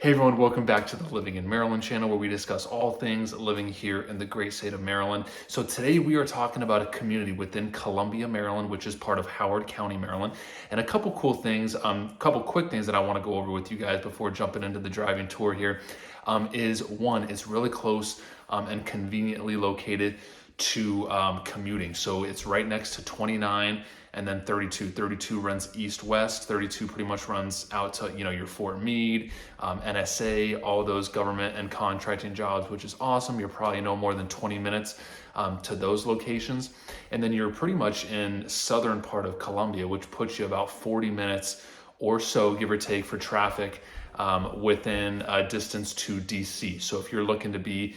Hey everyone, welcome back to the Living in Maryland channel where we discuss all things living here in the great state of Maryland. So today we are talking about a community within Columbia, Maryland, which is part of Howard County, Maryland. And a couple cool things, couple quick things that I want to go over with you guys before jumping into the driving tour here is one, it's really close and conveniently located to commuting. So it's right next to 29 and then 32. 32 runs east-west. 32 pretty much runs out to, your Fort Meade, NSA, all those government and contracting jobs, which is awesome. You're probably no more than 20 minutes to those locations. And then you're pretty much in southern part of Columbia, which puts you about 40 minutes or so, give or take, for traffic within a distance to DC. So if you're looking to be,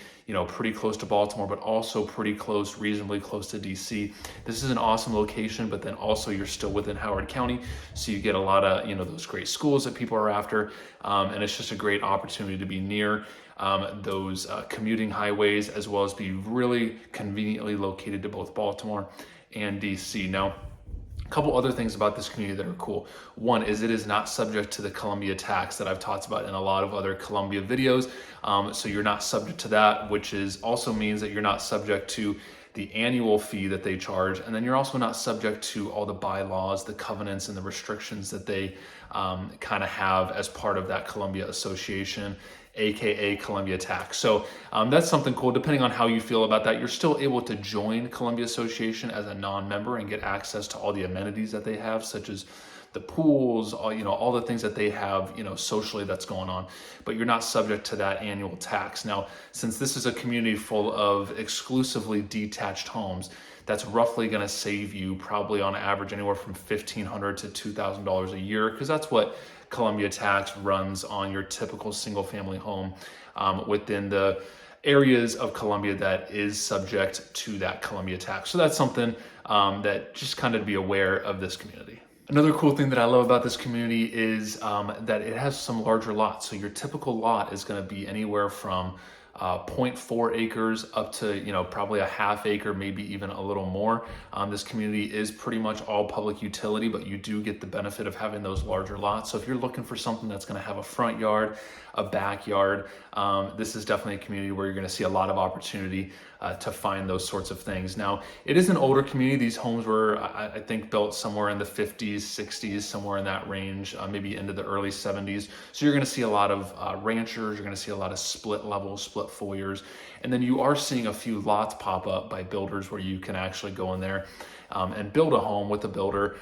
pretty close to Baltimore, but also pretty close, reasonably close to DC, this is an awesome location, but then also you're still within Howard County. So you get a lot of, those great schools that people are after. And it's just a great opportunity to be near those commuting highways, as well as be really conveniently located to both Baltimore and DC. Now, a couple other things about this community that are cool. One is it is not subject to the Columbia tax that I've talked about in a lot of other Columbia videos. So you're not subject to that, which also means that you're not subject to the annual fee that they charge. And then you're also not subject to all the bylaws, the covenants, and the restrictions that they kind of have as part of that Columbia Association, AKA Columbia tax. So that's something cool. Depending on how you feel about that, you're still able to join Columbia Association as a non-member and get access to all the amenities that they have, such as the pools, all the things that they have, socially that's going on, but you're not subject to that annual tax. Now, since this is a community full of exclusively detached homes, that's roughly going to save you probably on average anywhere from $1,500 to $2,000 a year, because that's what Columbia tax runs on your typical single family home within the areas of Columbia that is subject to that Columbia tax. So that's something that just kind of to be aware of this community. Another cool thing that I love about this community is that it has some larger lots. So your typical lot is going to be anywhere from 0.4 acres up to, probably a half acre, maybe even a little more. This community is pretty much all public utility, but you do get the benefit of having those larger lots. So if you're looking for something that's going to have a front yard, a backyard, this is definitely a community where you're going to see a lot of opportunity to find those sorts of things. Now, it is an older community. These homes were, I think, built somewhere in the 50s, 60s, somewhere in that range, maybe into the early 70s. So you're going to see a lot of ranchers. You're going to see a lot of split levels, split foyers. And then you are seeing a few lots pop up by builders where you can actually go in there and build a home with a builder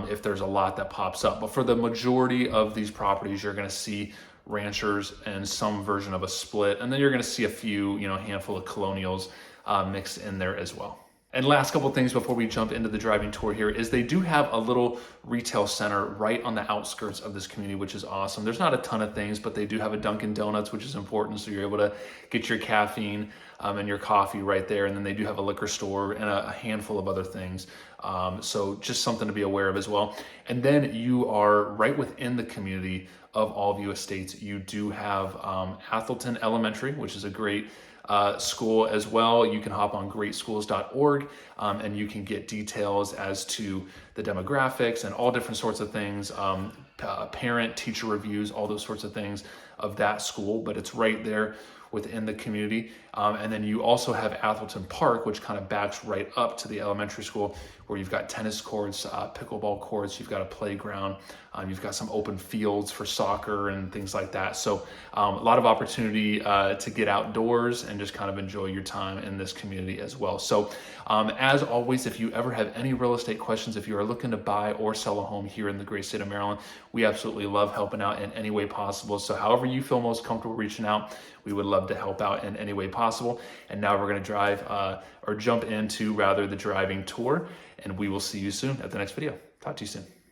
if there's a lot that pops up. But for the majority of these properties, you're going to see ranchers and some version of a split. And then you're going to see a few, handful of colonials mixed in there as well. And last couple of things before we jump into the driving tour here is they do have a little retail center right on the outskirts of this community, which is awesome. There's not a ton of things, but they do have a Dunkin' Donuts, which is important. So you're able to get your caffeine and your coffee right there. And then they do have a liquor store and a handful of other things. So just something to be aware of as well. And then you are right within the community of Allview Estates. You do have Atholton Elementary, which is a great school as well. You can hop on greatschools.org and you can get details as to the demographics and all different sorts of things, parent teacher reviews, all those sorts of things of that school, but it's right there within the community. And then you also have Atholton Park, which kind of backs right up to the elementary school, where you've got tennis courts, pickleball courts, you've got a playground, you've got some open fields for soccer and things like that. So a lot of opportunity to get outdoors and just kind of enjoy your time in this community as well. So as always, if you ever have any real estate questions, if you are looking to buy or sell a home here in the great state of Maryland, we absolutely love helping out in any way possible. So however you feel most comfortable reaching out, we would love to help out in any way possible. And now we're going to jump into the driving tour, and we will see you soon at the next video. Talk to you soon.